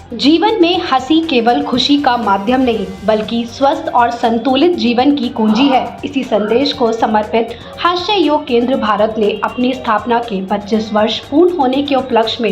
जीवन में हंसी केवल खुशी का माध्यम नहीं बल्कि स्वस्थ और संतुलित जीवन की कुंजी है। इसी संदेश को समर्पित हास्य योग केंद्र भारत ने अपनी स्थापना के 25 वर्ष पूर्ण होने के उपलक्ष्य में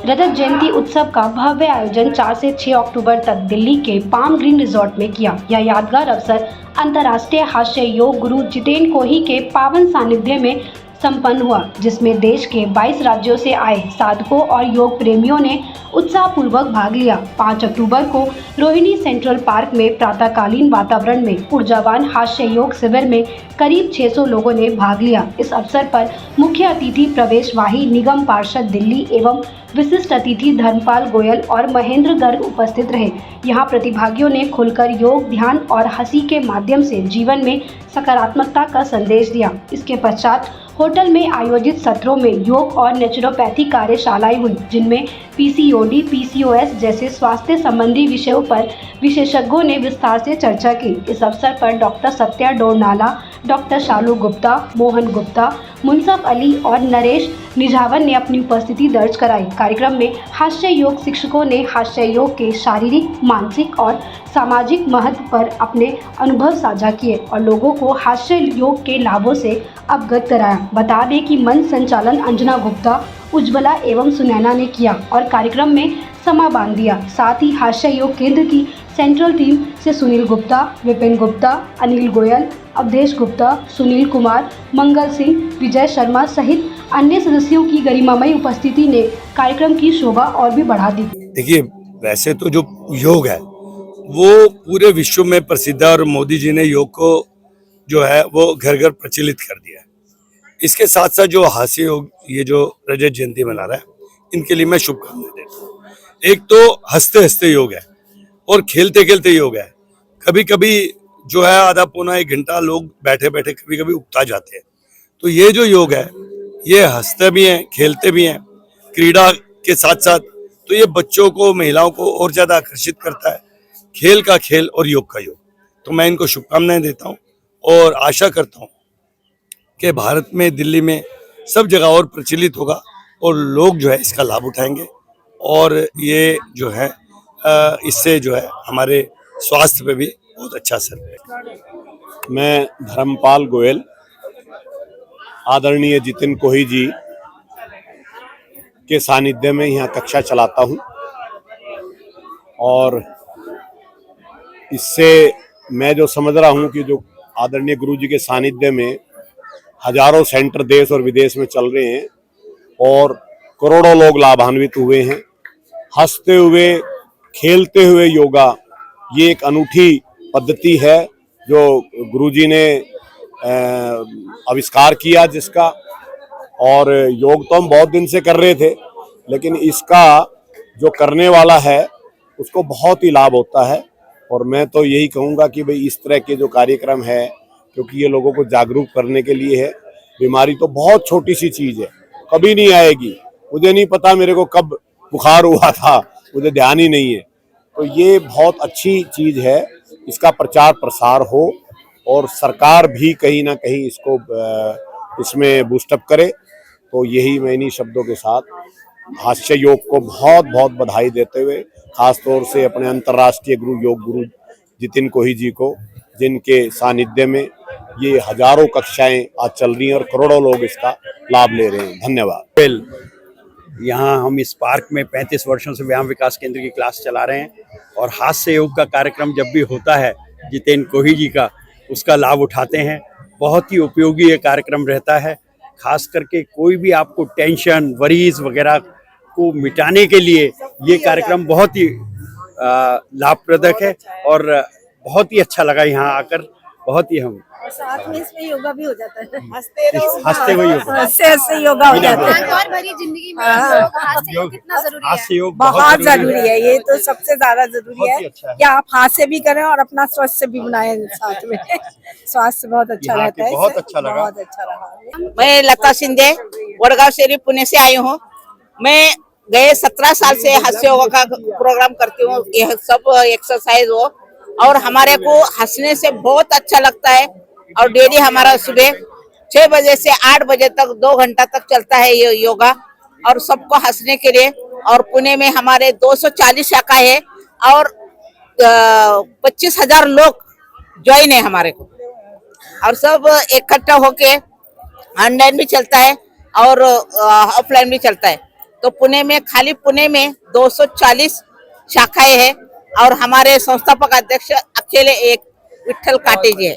रजत जयंती उत्सव का भव्य आयोजन 4 से 6 अक्टूबर तक दिल्ली के पाम ग्रीन रिजॉर्ट में किया। यह यादगार अवसर अंतर्राष्ट्रीय हास्य योग गुरु जितेन कोही के पावन सानिध्य में संपन्न हुआ, जिसमें देश के 22 राज्यों से आए साधकों और योग प्रेमियों ने उत्साहपूर्वक भाग लिया। 5 अक्टूबर को रोहिणी सेंट्रल पार्क में प्रातःकालीन वातावरण में ऊर्जावान हास्य योग शिविर में करीब 600 लोगों ने भाग लिया। इस अवसर पर मुख्य अतिथि प्रवेशवाही निगम पार्षद दिल्ली एवं विशिष्ट अतिथि धर्मपाल गोयल और महेंद्र गर्ग उपस्थित रहे। यहाँ प्रतिभागियों ने खुलकर योग, ध्यान और हंसी के माध्यम से जीवन में सकारात्मकता का संदेश दिया। इसके पश्चात होटल में आयोजित सत्रों में योग और नेचुरोपैथी कार्यशालाएं हुई, जिनमें पीसीओडी, पीसीओएस जैसे स्वास्थ्य संबंधी विषयों पर विशेषज्ञों ने विस्तार से चर्चा की। इस अवसर पर डॉक्टर सत्या डोरनाला, डॉक्टर शालू गुप्ता, मोहन गुप्ता, मुनसफ अली और नरेश निझावन ने अपनी उपस्थिति दर्ज कराई। कार्यक्रम में हास्य योग शिक्षकों ने हास्य योग के शारीरिक, मानसिक और सामाजिक महत्व पर अपने अनुभव साझा किए और लोगों को हास्य योग के लाभों से अवगत कराया। बता दें कि मंच संचालन अंजना गुप्ता, उज्ज्वला एवं सुनैना ने किया और कार्यक्रम में समा बांध दिया। साथ ही हास्य योग केंद्र की सेंट्रल टीम से सुनील गुप्ता, विपिन गुप्ता, अनिल गोयल, अवधेश गुप्ता, सुनील कुमार, मंगल सिंह, विजय शर्मा सहित अन्य सदस्यों की गरिमामयी उपस्थिति ने कार्यक्रम की शोभा और भी बढ़ा दी। देखिए, वैसे तो जो योग है वो पूरे विश्व में प्रसिद्ध है और मोदी जी ने योग को जो है वो घर घर प्रचलित कर दिया है। इसके साथ साथ जो हास्य योग, ये जो रजत जयंती मना रहा है, इनके लिए मैं शुभकामनाएं देता हूँ। एक तो हंसते हंसते योग है और खेलते खेलते योग है। कभी कभी जो है आधा पौना 1 घंटा लोग बैठे बैठे कभी कभी उगता जाते हैं। तो ये जो योग है ये हंसते भी हैं, खेलते भी हैं, क्रीड़ा के साथ साथ। तो ये बच्चों को, महिलाओं को और ज्यादा आकर्षित करता है। खेल का खेल और योग का योग। तो मैं इनको शुभकामनाएं देता हूँ और आशा करता हूँ कि भारत में, दिल्ली में, सब जगह और प्रचलित होगा और लोग जो है इसका लाभ उठाएंगे और ये जो है इससे जो है हमारे स्वास्थ्य पे भी बहुत अच्छा असर पड़ेगा। मैं धर्मपाल गोयल, आदरणीय जितेन कोही जी के सानिध्य में यहाँ कक्षा चलाता हूँ और इससे मैं जो समझ रहा हूँ कि जो आदरणीय गुरु जी के सानिध्य में हजारों सेंटर देश और विदेश में चल रहे हैं और करोड़ों लोग लाभान्वित हुए हैं। हंसते हुए, खेलते हुए योगा, ये एक अनूठी पद्धति है जो गुरु जी ने आविष्कार किया जिसका। और योग तो हम बहुत दिन से कर रहे थे, लेकिन इसका जो करने वाला है उसको बहुत ही लाभ होता है। और मैं तो यही कहूँगा कि भाई इस तरह के जो कार्यक्रम है, क्योंकि ये लोगों को जागरूक करने के लिए है। बीमारी तो बहुत छोटी सी चीज़ है, कभी नहीं आएगी। मुझे नहीं पता मेरे को कब बुखार हुआ था, मुझे ध्यान ही नहीं है। तो ये बहुत अच्छी चीज़ है, इसका प्रचार प्रसार हो और सरकार भी कहीं ना कहीं इसको इसमें बूस्टअप करे। तो यही मैं इन्हीं शब्दों के साथ हास्य योग को बहुत बहुत बधाई देते हुए, खास तौर से अपने अंतर्राष्ट्रीय योग गुरु जितेन कोही जी को, जिनके सानिध्य में ये हजारों कक्षाएं आज चल रही हैं और करोड़ों लोग इसका लाभ ले रहे हैं। धन्यवाद। यहाँ हम इस पार्क में 35 वर्षों से व्यायाम विकास केंद्र की क्लास चला रहे हैं और हास्य योग का कार्यक्रम जब भी होता है जितेन कोही जी का, उसका लाभ उठाते हैं। बहुत ही उपयोगी ये कार्यक्रम रहता है। खास करके कोई भी आपको टेंशन, वरीज वगैरह को मिटाने के लिए ये कार्यक्रम बहुत ही लाभप्रदक है और बहुत ही अच्छा लगा यहाँ आकर। बहुत ही हम साथ में इसमें योगा भी हो जाता है। हंसते हुए योगा हो जाता है। और भरी जिंदगी में हास्य योग कितना जरूरी है? हास्य योग बहुत जरूरी है, ये तो सबसे ज्यादा जरूरी है कि आप हास्य भी करें और अपना स्वास्थ्य भी बनाए साथ में। स्वास्थ्य बहुत अच्छा रहता है। बहुत अच्छा लगा। बहुत अच्छा रहा। मैं लता सिंधे, वडगांव शरीफ, पुणे से आई हूँ। मैं गए 17 साल से हास्य योग का प्रोग्राम करती हूँ। यह सब एक्सरसाइज हो और हमारे को हंसने से बहुत अच्छा लगता है। और डेली हमारा सुबह 6 बजे से 8 बजे तक 2 घंटा तक चलता है ये योगा और सबको हंसने के लिए और पुणे में हमारे 240 शाखा है और 25,000 लोग ज्वाइन है हमारे को, और सब इकट्ठा होके ऑनलाइन भी चलता है और ऑफलाइन भी चलता है। तो पुणे में, खाली पुणे में 240 शाखाएं हैं और हमारे संस्थापक अध्यक्ष अकेले एक विठल काटे जी है।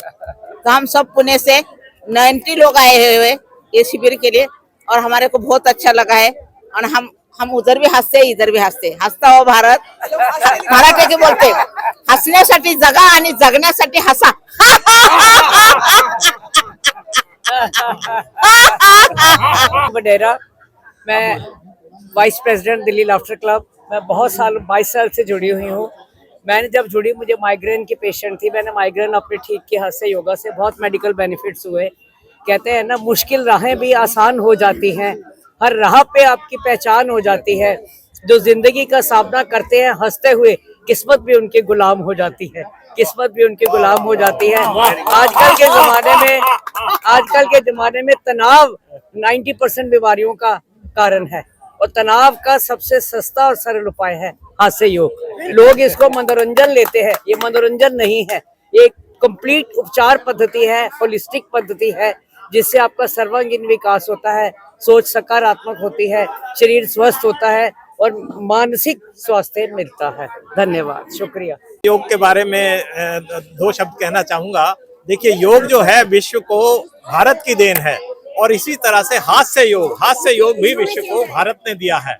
तो हम सब पुणे से 90 लोग आए हुए ये शिविर के लिए और हमारे को बहुत अच्छा लगा है। और हम उधर भी हंसते इधर भी हंसते, हंसता हो भारत, मराठी के बोलते, हसण्यासाठी जगा आणि जगण्यासाठी हसा। वडेरा, मैं vice president Delhi laughter club. मैं बहुत साल 22 साल से जुड़ी हुई हूँ। मैंने जब जुड़ी, मुझे माइग्रेन की पेशेंट थी, मैंने माइग्रेन अपने ठीक किया हास्य योगा से, बहुत मेडिकल बेनिफिट्स हुए। कहते हैं ना, मुश्किल राहें भी आसान हो जाती हैं, हर राह पे आपकी पहचान हो जाती है। जो जिंदगी का सामना करते हैं हंसते हुए, किस्मत भी उनके गुलाम हो जाती है, किस्मत भी उनके गुलाम हो जाती है। आजकल के ज़माने में तनाव 90% बीमारियों का कारण है और तनाव का सबसे सस्ता और सरल उपाय है हास्य योग। लोग इसको मनोरंजन लेते हैं, ये मनोरंजन नहीं है, एक कंप्लीट उपचार पद्धति है, होलिस्टिक पद्धति है, जिससे आपका सर्वांगीण विकास होता है, सोच सकारात्मक होती है, शरीर स्वस्थ होता है और मानसिक स्वास्थ्य मिलता है। धन्यवाद, शुक्रिया। योग के बारे में 2 शब्द कहना चाहूंगा। देखिए, योग जो है विश्व को भारत की देन है और इसी तरह से हास्य योग भी विश्व को भारत ने दिया है।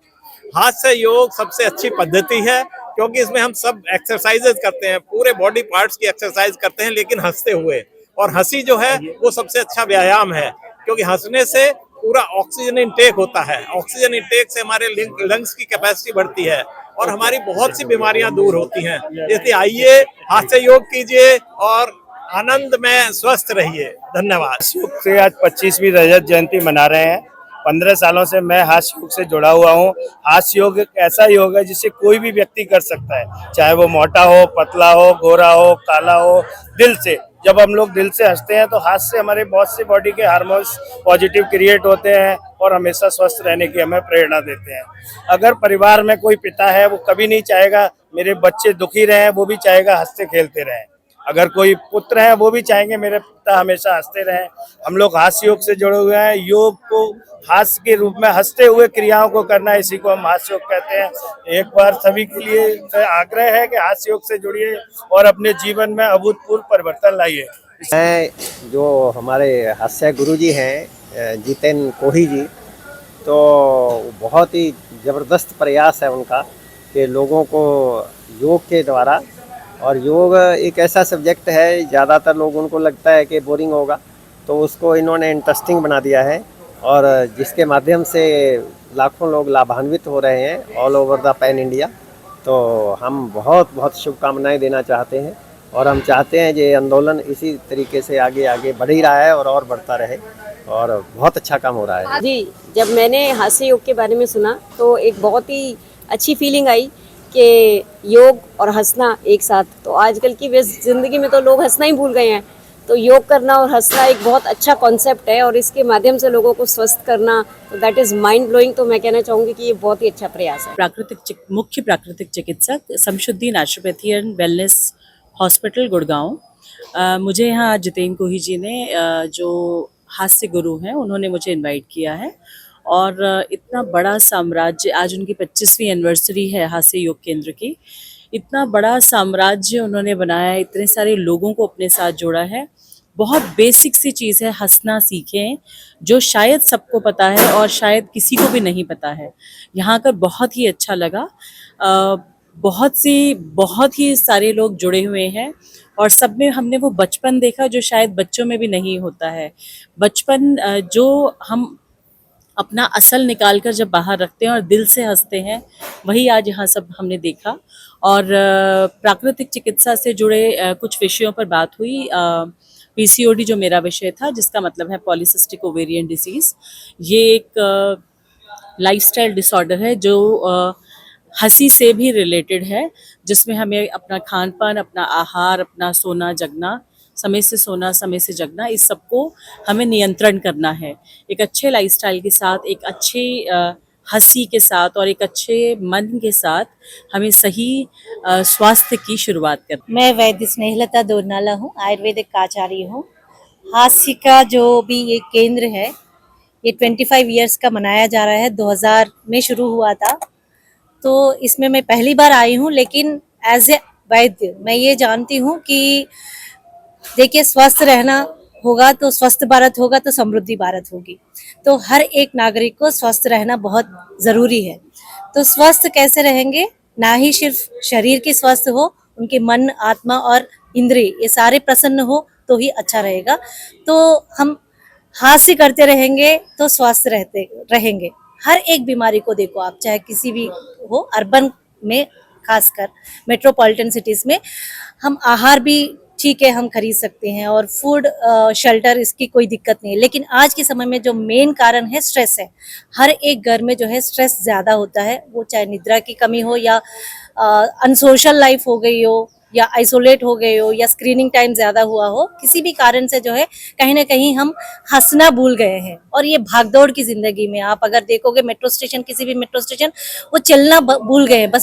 हास्य योग सबसे अच्छी पद्धति है क्योंकि इसमें हम सब एक्सरसाइजेज करते हैं, पूरे बॉडी पार्ट्स की एक्सरसाइज करते हैं, लेकिन हंसते हुए। और हंसी जो है वो सबसे अच्छा व्यायाम है क्योंकि हंसने से पूरा ऑक्सीजन इंटेक होता है। ऑक्सीजन इंटेक से हमारे लंग्स की कैपेसिटी बढ़ती है और हमारी बहुत सी बीमारियां दूर होती हैं। इसलिए आइए, हास्य योग कीजिए और आनंद में स्वस्थ रहिए। धन्यवाद। योग से आज 25वीं रजत जयंती मना रहे हैं। 15 सालों से मैं हास्य योग से जुड़ा हुआ हूँ। हास्य योग एक ऐसा योग है जिसे कोई भी व्यक्ति कर सकता है, चाहे वो मोटा हो, पतला हो, गोरा हो, काला हो। दिल से, जब हम लोग दिल से हंसते हैं तो हाथ से हमारे बहुत से बॉडी के हार्मोन्स पॉजिटिव क्रिएट होते हैं और हमेशा स्वस्थ रहने की हमें प्रेरणा देते हैं। अगर परिवार में कोई पिता है, वो कभी नहीं चाहेगा मेरे बच्चे दुखी रहें, वो भी चाहेगा हंसते खेलते रहें। अगर कोई पुत्र है, वो भी चाहेंगे मेरे पिता हमेशा हंसते रहें। हम लोग हास्य योग से जुड़े हुए हैं। योग को हास्य के रूप में हंसते हुए क्रियाओं को करना, इसी को हम हास्य योग कहते हैं। एक बार सभी के लिए आग्रह है कि हास्य योग से जुड़िए और अपने जीवन में अभूतपूर्व परिवर्तन लाइए। मैं जो हमारे हास्य गुरु जी हैं जितेन कोही जी, तो बहुत ही ज़बरदस्त प्रयास है उनका कि लोगों को योग के द्वारा, और योग एक ऐसा सब्जेक्ट है ज़्यादातर लोग उनको लगता है कि बोरिंग होगा, तो उसको इन्होंने इंटरेस्टिंग बना दिया है और जिसके माध्यम से लाखों लोग लाभान्वित हो रहे हैं all over the pan India. तो हम बहुत बहुत शुभकामनाएं देना चाहते हैं और हम चाहते हैं ये आंदोलन इसी तरीके से आगे बढ़ ही रहा है और बढ़ता रहे और बहुत अच्छा काम हो रहा है। जी, जब मैंने हास्य योग के बारे में सुना तो एक बहुत ही अच्छी फीलिंग आई कि योग और हंसना एक साथ। तो आजकल की व्यस्त ज़िंदगी में तो लोग हंसना ही भूल गए हैं, तो योग करना और हंसना एक बहुत अच्छा कॉन्सेप्ट है और इसके माध्यम से लोगों को स्वस्थ करना, तो दैट इज़ माइंड ब्लोइंग। तो मैं कहना चाहूँगी कि ये बहुत ही अच्छा प्रयास है। मुख्य प्राकृतिक चिकित्सक Shamsuddin naturopathy and wellness hospital Gurgaon. मुझे यहाँ जितेन कोही जी ने जो हास्य गुरु हैं, उन्होंने मुझे इनवाइट किया है और इतना बड़ा साम्राज्य, आज उनकी 25वीं एनिवर्सरी है हास्य योग केंद्र की। इतना बड़ा साम्राज्य उन्होंने बनाया है, इतने सारे लोगों को अपने साथ जोड़ा है। बहुत बेसिक सी चीज़ है, हंसना सीखें, जो शायद सबको पता है और शायद किसी को भी नहीं पता है। यहाँ कर बहुत ही अच्छा लगा। बहुत ही सारे लोग जुड़े हुए हैं और सब में हमने वो बचपन देखा जो शायद बच्चों में भी नहीं होता है। बचपन जो हम अपना असल निकाल कर जब बाहर रखते हैं और दिल से हंसते हैं, वही आज यहाँ सब हमने देखा। और प्राकृतिक चिकित्सा से जुड़े कुछ विषयों पर बात हुई। PCOD जो मेरा विषय था, जिसका मतलब है पॉलीसिस्टिक ओवेरियन डिसीज़। ये एक लाइफस्टाइल डिसऑर्डर है जो हंसी से भी रिलेटेड है, जिसमें हमें अपना खान पान, अपना आहार, अपना सोना जगना, समय से सोना समय से जगना, इस सबको हमें नियंत्रण करना है। एक अच्छे लाइफस्टाइल के साथ, एक अच्छे हंसी के साथ और एक अच्छे मन के साथ हमें सही स्वास्थ्य की शुरुआत करनी। मैं वैद्य स्नेहलता दोरनाला हूँ, आयुर्वेदिक आचार्य हूँ। हास्य का जो भी ये केंद्र है ये 25 इयर्स का मनाया जा रहा है। 2000 में शुरू हुआ था, तो इसमें मैं पहली बार आई हूँ, लेकिन एज ए वैद्य मैं ये जानती हूँ कि देखिए, स्वस्थ रहना होगा तो स्वस्थ भारत होगा तो समृद्धि भारत होगी। तो हर एक नागरिक को स्वस्थ रहना बहुत ज़रूरी है। तो स्वस्थ कैसे रहेंगे? ना ही सिर्फ शरीर की स्वस्थ हो, उनके मन, आत्मा और इंद्रिय ये सारे प्रसन्न हो तो ही अच्छा रहेगा। तो हम हास्य करते रहेंगे तो स्वस्थ रहते रहेंगे। हर एक बीमारी को देखो आप, चाहे किसी भी हो, अर्बन में खासकर मेट्रोपॉलिटन सिटीज़ में हम आहार भी ठीक है हम खरीद सकते हैं और फूड शेल्टर इसकी कोई दिक्कत नहीं है। लेकिन आज के समय में जो मेन कारण है स्ट्रेस है। हर एक घर में जो है स्ट्रेस ज़्यादा होता है, वो चाहे निद्रा की कमी हो या अनसोशल लाइफ हो गई हो या आइसोलेट हो गए हो या स्क्रीनिंग टाइम ज़्यादा हुआ हो, किसी भी कारण से जो है कहीं ना कहीं हम हंसना भूल गए हैं। और ये भागदौड़ की ज़िंदगी में आप अगर देखोगे मेट्रो स्टेशन, किसी भी मेट्रो स्टेशन, वो चलना भूल गए हैं, बस